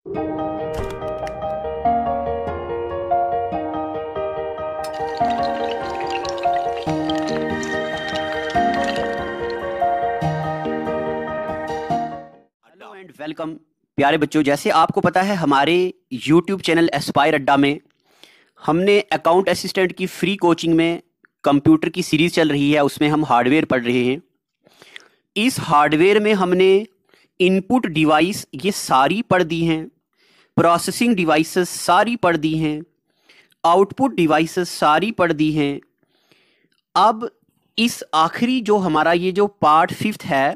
Hello and welcome प्यारे बच्चों। जैसे आपको पता है हमारे YouTube चैनल एस्पायर अड्डा में हमने अकाउंट असिस्टेंट की फ्री कोचिंग में कंप्यूटर की सीरीज चल रही है, उसमें हम हार्डवेयर पढ़ रहे हैं। इस हार्डवेयर में हमने इनपुट डिवाइस ये सारी पढ़ दी हैं, प्रोसेसिंग डिवाइसेस सारी पढ़ दी हैं, आउटपुट डिवाइसेस सारी पढ़ दी हैं। अब इस आखिरी जो हमारा ये जो पार्ट 5th है,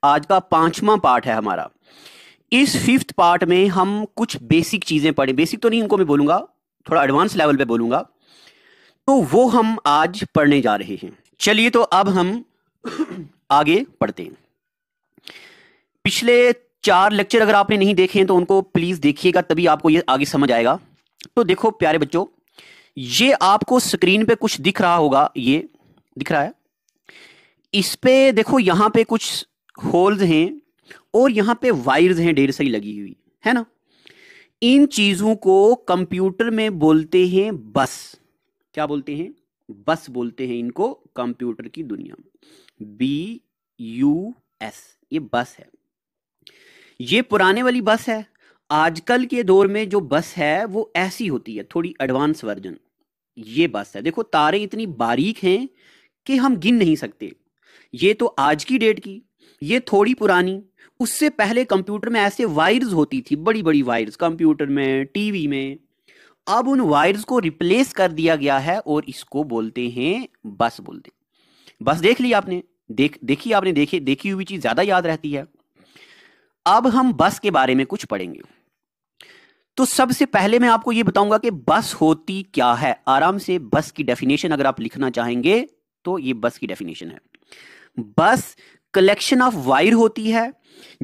आज का 5वां पार्ट है हमारा। इस 5th पार्ट में हम कुछ बेसिक चीजें पढ़े, बेसिक तो नहीं इनको मैं बोलूंगा, थोड़ा एडवांस लेवल पे बोलूंगा, तो वो हम आज पढ़ने जा रहे हैं। चलिए तो अब हम आगे पढ़ते हैं। पिछले 4 लेक्चर अगर आपने नहीं देखे हैं तो उनको प्लीज देखिएगा, तभी आपको ये आगे समझ आएगा। तो देखो प्यारे बच्चों, ये आपको स्क्रीन पे कुछ दिख रहा होगा, ये दिख रहा है। इस पे देखो, यहां पे कुछ होल्स हैं और यहां पे वायर्स हैं ढेर सारी लगी हुई, है ना। इन चीजों को कंप्यूटर में बोलते हैं बस। क्या बोलते हैं? बस बोलते हैं इनको कंप्यूटर की दुनिया में। BUS, ये बस है। ये पुराने वाली बस है। आजकल के दौर में जो बस है वो ऐसी होती है, थोड़ी एडवांस वर्जन। ये बस है। देखो तारे इतनी बारीक हैं कि हम गिन नहीं सकते। ये तो आज की डेट की, ये थोड़ी पुरानी। उससे पहले कंप्यूटर में ऐसे वायर्स होती थी, बड़ी बड़ी वायर्स, कंप्यूटर में, टीवी में। अब उन वायर्स को रिप्लेस कर दिया गया है और इसको बोलते हैं बस बोलते हैं। बस देख लिया आपने, देखी आपने, देखी हुई चीज ज्यादा याद रहती है। अब हम बस के बारे में कुछ पढ़ेंगे। तो सबसे पहले मैं आपको यह बताऊंगा कि बस होती क्या है। आराम से बस की डेफिनेशन अगर आप लिखना चाहेंगे तो ये बस की डेफिनेशन है। बस कलेक्शन ऑफ वायर होती है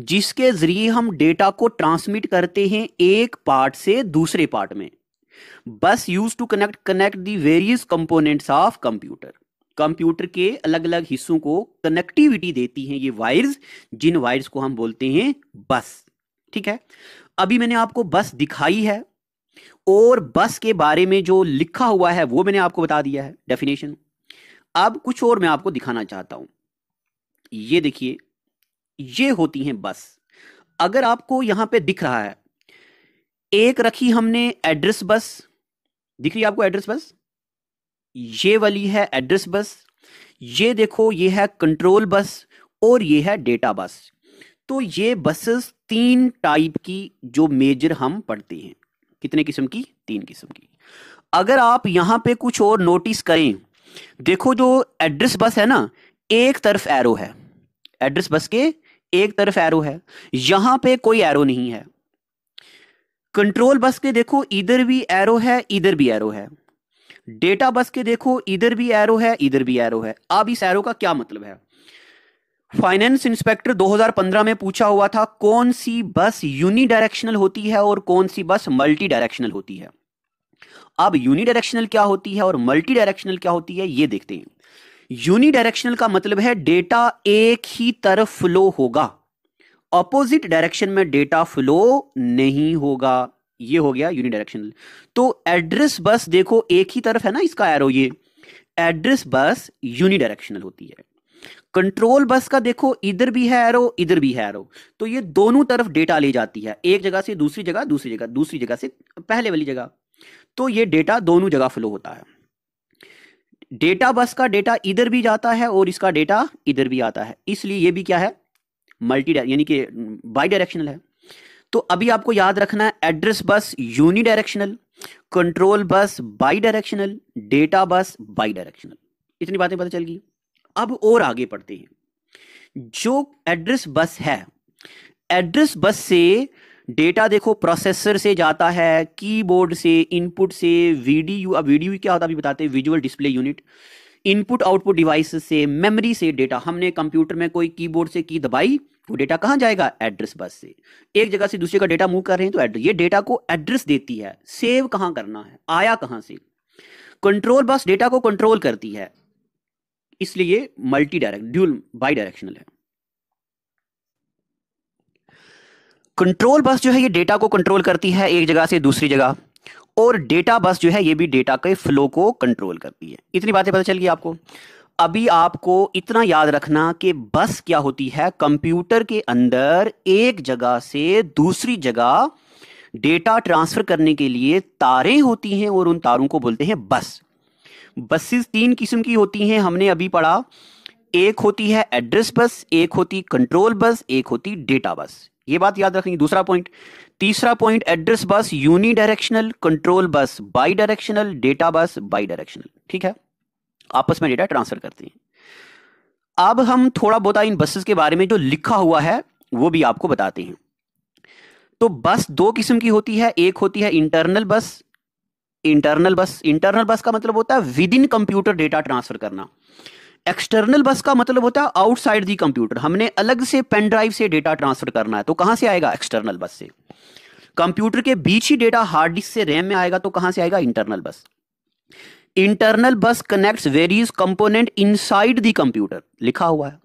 जिसके जरिए हम डेटा को ट्रांसमिट करते हैं एक पार्ट से दूसरे पार्ट में। Bus use to connect the various components of computer. Computer के अलग अलग हिस्सों को कनेक्टिविटी देती हैं ये वायर्स, जिन वायर्स को हम बोलते हैं बस। ठीक है, अभी मैंने आपको बस दिखाई है और बस के बारे में जो लिखा हुआ है वो मैंने आपको बता दिया है, डेफिनेशन। अब कुछ और मैं आपको दिखाना चाहता हूं। ये देखिए, ये होती हैं बस। अगर आपको यहां पे दिख रहा है, एक रखी हमने एड्रेस बस, दिख रही है आपको एड्रेस बस? ये वाली है एड्रेस बस। ये देखो, ये है कंट्रोल बस और ये है डेटा बस। तो ये बसेस 3 टाइप की जो मेजर हम पढ़ते हैं। कितने किस्म की? 3 किस्म की। अगर आप यहां पे कुछ और नोटिस करें, देखो जो एड्रेस बस है ना, एक तरफ एरो है। एड्रेस बस के एक तरफ एरो है, यहां पे कोई एरो नहीं है। कंट्रोल बस के देखो, इधर भी एरो है, इधर भी एरो है। डेटा बस के देखो, इधर भी एरो है, इधर भी एरो है। अब इस एरो का क्या मतलब है? फाइनेंस इंस्पेक्टर 2015 में पूछा हुआ था कौन सी बस यूनिडायरेक्शनल होती है और कौन सी बस मल्टी डायरेक्शनल होती है। अब यूनिडायरेक्शनल क्या होती है और मल्टी डायरेक्शनल क्या होती है, ये देखते हैं। यूनिडायरेक्शनल का मतलब है डेटा एक ही तरफ फ्लो होगा, ऑपोजिट डायरेक्शन में डेटा फ्लो नहीं होगा। ये हो गया यूनिडायरेक्शनल। तो एड्रेस बस देखो, एक ही तरफ है ना इसका एरो, ये एड्रेस बस यूनिडायरेक्शनल होती है। कंट्रोल बस का देखो, इधर भी है एरो, इधर भी है एरो, तो ये दोनों तरफ डेटा ले जाती है, एक जगह से दूसरी जगह, दूसरी जगह, दूसरी जगह से पहले वाली जगह। तो ये डेटा दोनों जगह फ्लो होता है। डेटा बस का डेटा इधर भी जाता है और इसका डेटा इधर भी आता है, इसलिए ये भी क्या है? मल्टी, यानी कि बाई डायरेक्शनल है। तो अभी आपको याद रखना है, address bus unidirectional, control bus bidirectional, data bus bidirectional. इतनी बातें पता चल गई। अब और आगे पढ़ते हैं। जो एड्रेस बस है, एड्रेस बस से डेटा देखो प्रोसेसर से जाता है, कीबोर्ड से, इनपुट से, वीडीयू। अब वीडीयू क्या होता है अभी बताते हैं, visual display unit. Input output device से, मेमोरी से डेटा, हमने कंप्यूटर में कोई कीबोर्ड से की दबाई, वो डेटा कहां जाएगा? एड्रेस बस से। एक जगह से दूसरी जगह डेटा मूव कर रहे हैं तो एड्रेस, ये डेटा को एड्रेस देती है, सेव कहां करना है, आया कहां से। कंट्रोल बस डेटा को कंट्रोल करती है, इसलिए multi direct, dual by directional है। कंट्रोल बस जो है ये डेटा को कंट्रोल करती है एक जगह से दूसरी जगह, और डेटा बस जो है ये भी डेटा के फ्लो को कंट्रोल करती है। इतनी बातें पता चल गई आपको। अभी आपको इतना याद रखना कि बस क्या होती है, कंप्यूटर के अंदर एक जगह से दूसरी जगह डेटा ट्रांसफर करने के लिए तारें होती हैं और उन तारों को बोलते हैं बस। बसेस 3 किस्म की होती हैं, हमने अभी पढ़ा। एक होती है एड्रेस बस, एक होती कंट्रोल बस, एक होती डेटा बस। ये बात याद रखेंगे। दूसरा पॉइंट, तीसरा point, address bus unidirectional, control bus bidirectional, data bus bidirectional. ठीक है, आपस में डेटा ट्रांसफर करते हैं। अब हम थोड़ा बहुत इन बसेस के बारे में जो लिखा हुआ है वो भी आपको बताते हैं। तो बस 2 किस्म की होती है। एक होती है इंटरनल बस। इंटरनल बस का मतलब होता है with in computer data transfer करना। एक्सटर्नल बस का मतलब होता है आउटसाइड दी कंप्यूटर, हमने अलग से पेन ड्राइव से डेटा ट्रांसफर करना है, तो कहां से आएगा? एक्सटर्नल बस से। कंप्यूटर के बीच ही डेटा हार्ड डिस्क से रैम में आएगा, तो कहां से आएगा? Internal bus. Internal bus connects various component inside the computer, लिखा हुआ है।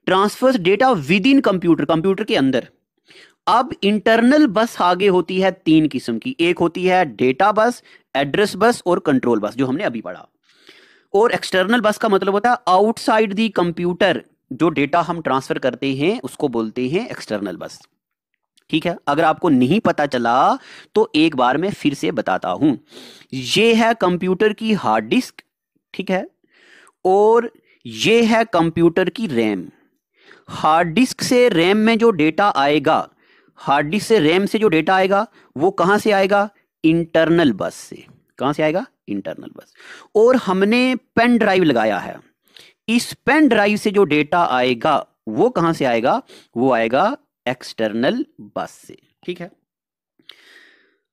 Transfers data within computer, computer के अंदर। अब इंटरनल बस आगे होती है 3 किस्म की। एक होती है डेटा बस, एड्रेस बस और कंट्रोल बस, जो हमने अभी पढ़ा। और एक्सटर्नल बस का मतलब होता है आउटसाइड दी कंप्यूटर, जो डेटा हम ट्रांसफर करते हैं उसको बोलते हैं एक्सटर्नल बस। ठीक है, अगर आपको नहीं पता चला तो एक बार मैं फिर से बताता हूं। ये है कंप्यूटर की हार्ड डिस्क, ठीक है, और ये है कंप्यूटर की रैम। हार्ड डिस्क से रैम में जो डेटा आएगा, हार्ड डिस्क से रैम से जो डेटा आएगा वो कहां से आएगा? इंटरनल बस से। कहां से आएगा? इंटरनल बस। और हमने पेन ड्राइव लगाया है, इस पेन ड्राइव से जो डेटा आएगा वो कहां से आएगा? वो आएगा एक्सटर्नल बस से। ठीक है,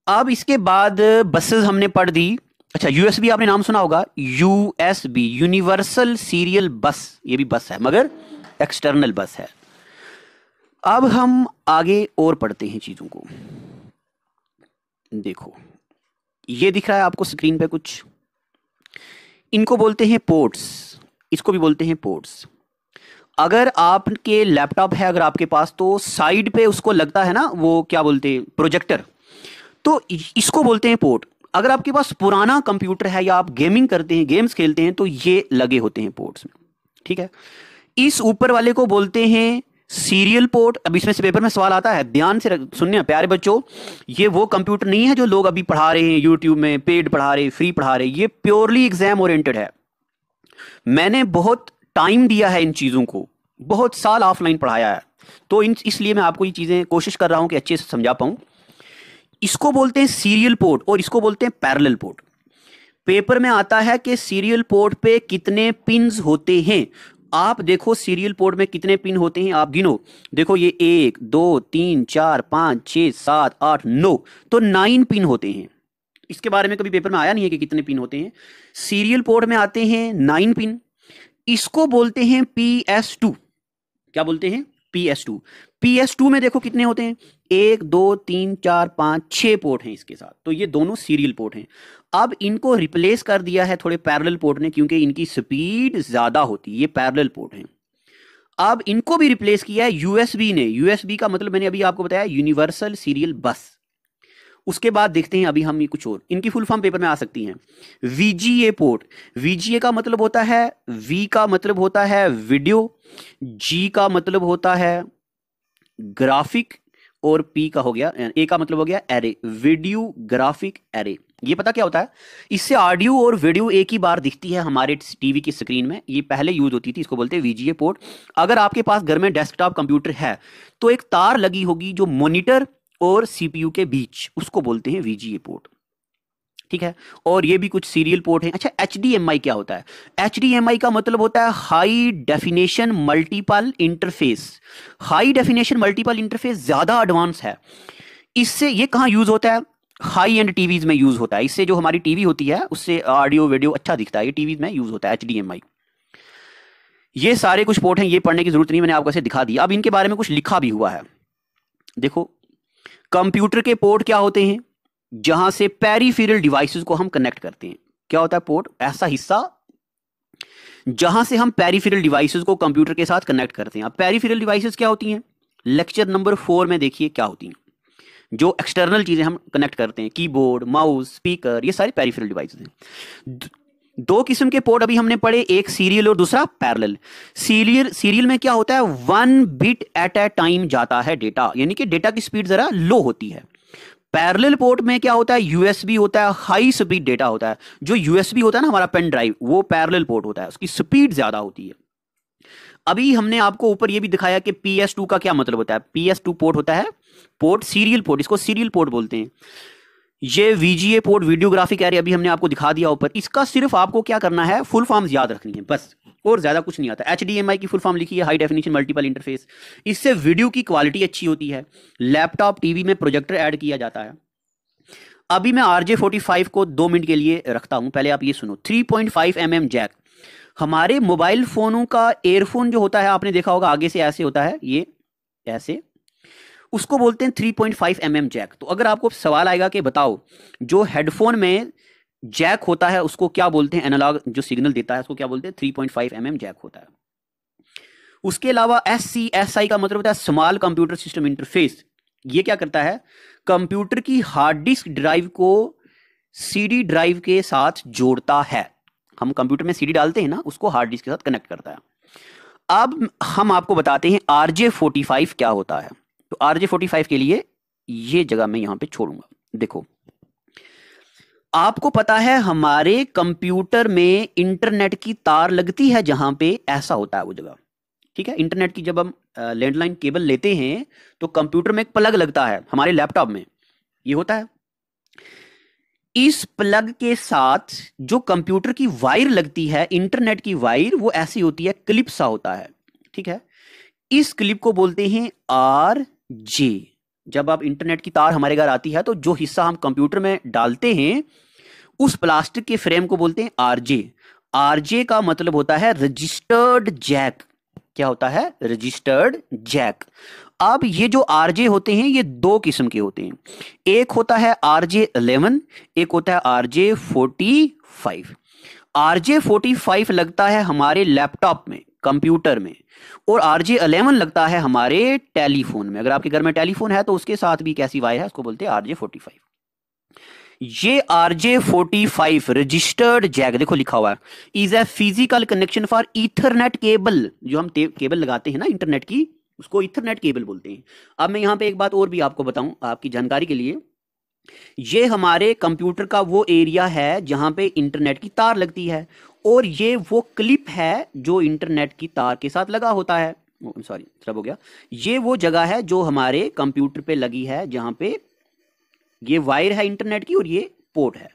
अब इसके बाद बसेस हमने पढ़ दी। अच्छा, यूएसबी आपने नाम सुना होगा, यूएसबी यूनिवर्सल सीरियल बस, ये भी बस है मगर एक्सटर्नल बस है। अब हम आगे और पढ़ते हैं चीजों को। देखो, ये दिख रहा है आपको स्क्रीन पे कुछ, इनको बोलते हैं पोर्ट्स, इसको भी बोलते हैं पोर्ट्स। अगर आपके लैपटॉप है, अगर आपके पास, तो साइड पे उसको लगता है ना वो क्या बोलते हैं, प्रोजेक्टर, तो इसको बोलते हैं पोर्ट। अगर आपके पास पुराना कंप्यूटर है या आप गेमिंग करते हैं, गेम्स खेलते हैं, तो ये लगे होते हैं पोर्ट्स में। ठीक है, इस ऊपर वाले को बोलते हैं सीरियल पोर्ट। अब इसमें से पेपर में सवाल आता है, ध्यान से सुनने प्यारे बच्चों, ये वो कंप्यूटर नहीं है जो लोग अभी पढ़ा रहे हैं यूट्यूब में, पेड पढ़ा रहे, फ्री पढ़ा रहे, ये प्योरली एग्जाम ओरिएंटेड है। मैंने बहुत टाइम दिया है इन चीजों को, बहुत साल ऑफलाइन पढ़ाया है, तो इसलिए मैं आपको ये चीजें कोशिश कर रहा हूं कि अच्छे से समझा पाऊं। इसको बोलते हैं सीरियल पोर्ट और इसको बोलते हैं पैरेलल पोर्ट। पेपर में आता है कि सीरियल पोर्ट पे कितने पिन्स होते हैं। आप देखो सीरियल पोर्ट में कितने पिन होते हैं, आप गिनो। देखो ये 1 2 3 4 5 6 7 8 9, तो 9 पिन होते हैं। इसके बारे में कभी पेपर में आया नहीं है कि कितने पिन होते हैं। सीरियल पोर्ट में आते हैं 9 पिन। इसको बोलते हैं PS2। क्या बोलते हैं? PS2। PS2 में देखो कितने होते हैं, 1 2 3 4 5 6 पोर्ट हैं इसके साथ, तो ये दोनों सीरियल पोर्ट हैं। अब इनको रिप्लेस कर दिया है थोड़े पैरेलल पोर्ट ने, क्योंकि इनकी स्पीड ज्यादा होती है, ये पैरेलल पोर्ट हैं। अब इनको भी रिप्लेस किया है यूएसबी ने। यूएसबी का मतलब मैंने अभी आपको बताया, यूनिवर्सल सीरियल बस। उसके बाद देखते हैं अभी हम ये कुछ और, इनकी फुल फॉर्म पेपर में आ सकती हैं। VGA पोर्ट, VGA का मतलब होता है, V का मतलब होता है वीडियो, G का मतलब होता है ग्राफिक, और P का हो गया, A का मतलब हो गया एरे, वीडियो ग्राफिक एरे। ये पता क्या होता है? इससे ऑडियो और वीडियो एक ही बार दिखती है हमारे टीवी की स्क्रीन में, ये पहले यूज होती थी, इसको बोलते हैं VGA पोर्ट। अगर आपके पास घर में डेस्कटॉप कंप्यूटर है तो एक तार लगी होगी जो मॉनिटर और CPU के बीच, उसको बोलते हैं VGA पोर्ट। ठीक है, और ये भी कुछ सीरियल पोर्ट हैं। अच्छा, HDMI क्या होता है? HDMI का मतलब होता है high definition multiple interface. High definition multiple interface ज्यादा एडवांस है। इससे ये कहां यूज होता है? हाई एंड टीवीज में यूज होता है। इससे जो हमारी टीवी होती है उससे ऑडियो वीडियो अच्छा दिखता है, ये टीवीज में यूज होता है HDMI। ये सारे कुछ पोर्ट हैं, ये पढ़ने की जरूरत नहीं, मैंने आपको ऐसे दिखा दिया। अब इनके बारे में कुछ लिखा भी हुआ है। देखो, कंप्यूटर के पोर्ट क्या होते हैं? जहां से पेरिफेरल डिवाइसेस को हम कनेक्ट करते हैं। क्या होता है पोर्ट? ऐसा हिस्सा जहां से हम पेरिफेरल डिवाइसेस को कंप्यूटर के साथ कनेक्ट करते हैं। अब पेरिफेरल डिवाइसेस क्या होती हैं? लेक्चर नंबर 4 में देखिए क्या होती हैं। जो एक्सटर्नल चीजें हम कनेक्ट करते हैं, कीबोर्ड, माउस, स्पीकर, ये सारे पेरिफेरल डिवाइसेस हैं। दो किस्म के पोर्ट अभी हमने पढ़े, एक सीरियल और दूसरा पैरेलल। सीरियल में क्या होता है, 1 बिट एट ए टाइम जाता है डेटा, यानी कि डेटा की स्पीड जरा लो होती है। पैरेलल पोर्ट में क्या होता है, यूएसबी होता है, हाई स्पीड डेटा होता है। जो यूएसबी होता है ना हमारा पेन ड्राइव, वो पैरेलल पोर्ट होता है, उसकी स्पीड ज्यादा होती है। अभी हमने आपको ऊपर ये भी दिखाया कि PS2 का क्या मतलब होता है। PS2 पोर्ट होता है पोर्ट, सीरियल पोर्ट, इसको सीरियल पोर्ट बोलते हैं। ये VGA पोर्ट, वीडियोग्राफिक एरे, अभी हमने आपको दिखा दिया ऊपर। इसका सिर्फ आपको क्या करना है, फुल फॉर्म्स याद रखनी है बस, और ज्यादा कुछ नहीं आता। HDMI की फुल फॉर्म लिखी है, हाई डेफिनेशन मल्टीपल इंटरफेस। इससे वीडियो की क्वालिटी अच्छी होती है। लैपटॉप, टीवी में प्रोजेक्टर ऐड किया जाता है। अभी मैं RJ45 को 2 मिनट के लिए रखता हूं, पहले आप ये सुनो। 3.5 mm जैक, हमारे मोबाइल फोनों का एयरफोन जो होता है, आपने देखा होगा आगे से ऐसे होता है, ये ऐसे, उसको बोलते हैं 3.5 mm जैक। तो अगर आपको सवाल आएगा कि बताओ जो हेडफोन में जैक होता है उसको क्या बोलते हैं, एनालॉग जो सिग्नल देता है उसको क्या बोलते हैं, 3.5 mm जैक होता है। उसके अलावा SCSI का मतलब होता है स्मॉल कंप्यूटर सिस्टम इंटरफेस। ये क्या करता है, कंप्यूटर की हार्ड डिस्क ड्राइव को CD ड्राइव के साथ जोड़ता है। हम कंप्यूटर में CD डालते हैं ना, उसको हार्ड डिस्क के साथ कनेक्ट करता है। अब हम आपको बताते हैं RJ45 क्या होता है। तो RJ45 के लिए ये जगह मैं यहां पे छोड़ूंगा। देखो, आपको पता है हमारे कंप्यूटर में इंटरनेट की तार लगती है, जहां पे ऐसा होता है वो जगह, ठीक है। इंटरनेट की जब हम लैंडलाइन केबल लेते हैं तो कंप्यूटर में एक प्लग लगता है, हमारे लैपटॉप में ये होता है। इस प्लग के साथ जो कंप्यूटर की वायर लगती है, इंटरनेट की वायर, वो ऐसी होती है, क्लिप सा होता है, ठीक है। इस क्लिप को बोलते हैं RJ। जब आप इंटरनेट की तार हमारे घर आती है तो जो हिस्सा हम कंप्यूटर में डालते हैं उस प्लास्टिक के फ्रेम को बोलते हैं RJ। RJ का मतलब होता है रजिस्टर्ड जैक। क्या होता है, रजिस्टर्ड जैक। अब ये जो RJ होते हैं ये 2 किस्म के होते हैं। एक होता है RJ11, एक होता है RJ45। RJ45 लगता है हमारे लैपटॉप में, कंप्यूटर में, और RJ11 लगता है हमारे टेलीफोन में। अगर आपके घर में टेलीफोन है तो उसके साथ भी एक ऐसी वायर है, उसको बोलते हैं RJ45। ये RJ45 रजिस्टर्ड जैक, देखो लिखा हुआ है, is a physical connection for Ethernet cable. जो हम केबल लगाते हैं ना इंटरनेट की, उसको ईथरनेट केबल बोलते हैं। अब मैं यहां पे एक बात और भी आपको बताऊं आपकी जानकारी के लिए, ये हमारे कंप्यूटर का वो एरिया है जहां पे इंटरनेट की तार लगती है, और ये वो क्लिप है जो इंटरनेट की तार के साथ लगा होता है। सॉरी, सब हो गया। ये वो जगह है जो हमारे कंप्यूटर पे लगी है, जहां पे ये वायर है इंटरनेट की और ये पोर्ट है।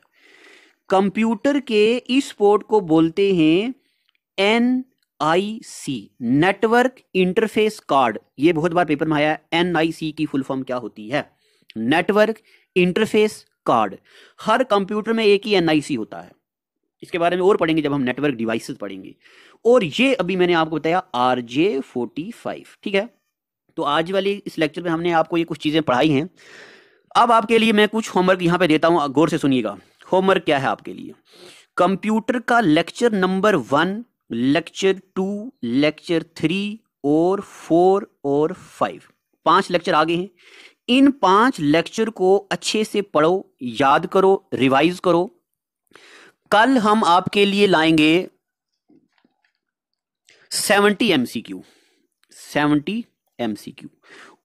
कंप्यूटर के इस पोर्ट को बोलते हैं NIC, नेटवर्क इंटरफेस कार्ड। ये बहुत बार पेपर में आया है। NIC की फुल फॉर्म क्या होती है, नेटवर्क इंटरफेस कार्ड। हर कंप्यूटर में एक ही NIC होता है। इसके बारे में और पढ़ेंगे जब हम नेटवर्क डिवाइसेस पढ़ेंगे। और ये अभी मैंने आपको बताया RJ45, ठीक है। तो आज वाली इस लेक्चर में हमने आपको ये कुछ चीजें पढ़ाई हैं। अब आपके लिए मैं कुछ होमवर्क यहां पे देता हूं, गौर से सुनिएगा। होमवर्क क्या है आपके लिए, कंप्यूटर का लेक्चर नंबर 1, लेक्चर 2, लेक्चर 3 और 4 और 5, 5 लेक्चर आगे हैं। इन 5 लेक्चर को अच्छे से पढ़ो, याद करो, रिवाइज करो। कल हम आपके लिए लाएंगे 70 MCQ, 70 MCQ,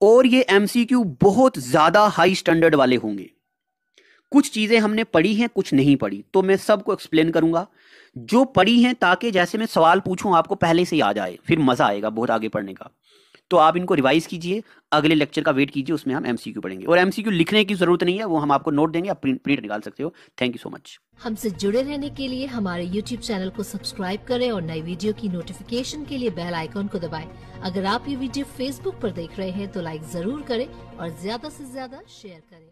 और ये MCQ बहुत ज्यादा हाई स्टैंडर्ड वाले होंगे। कुछ चीजें हमने पढ़ी हैं, कुछ नहीं पढ़ी, तो मैं सबको एक्सप्लेन करूंगा जो पढ़ी हैं, ताकि जैसे मैं सवाल पूछूं आपको पहले से ही आ जाए, फिर मजा आएगा बहुत आगे पढ़ने का। तो आप इनको रिवाइज कीजिए, अगले लेक्चर का वेट कीजिए, उसमें हम MCQ पढ़ेंगे। और MCQ लिखने की जरूरत नहीं है, वो हम आपको नोट देंगे, आप प्रिंट निकाल सकते हो। Thank you so much. हमसे जुड़े रहने के लिए हमारे YouTube चैनल को सब्सक्राइब करें और नई वीडियो की नोटिफिकेशन के लिए बेल आइकॉन को दबाएं। अगर आप ये वीडियो Facebook पर देख रहे हैं तो लाइक जरूर करें और ज्यादा से ज्यादा शेयर करें।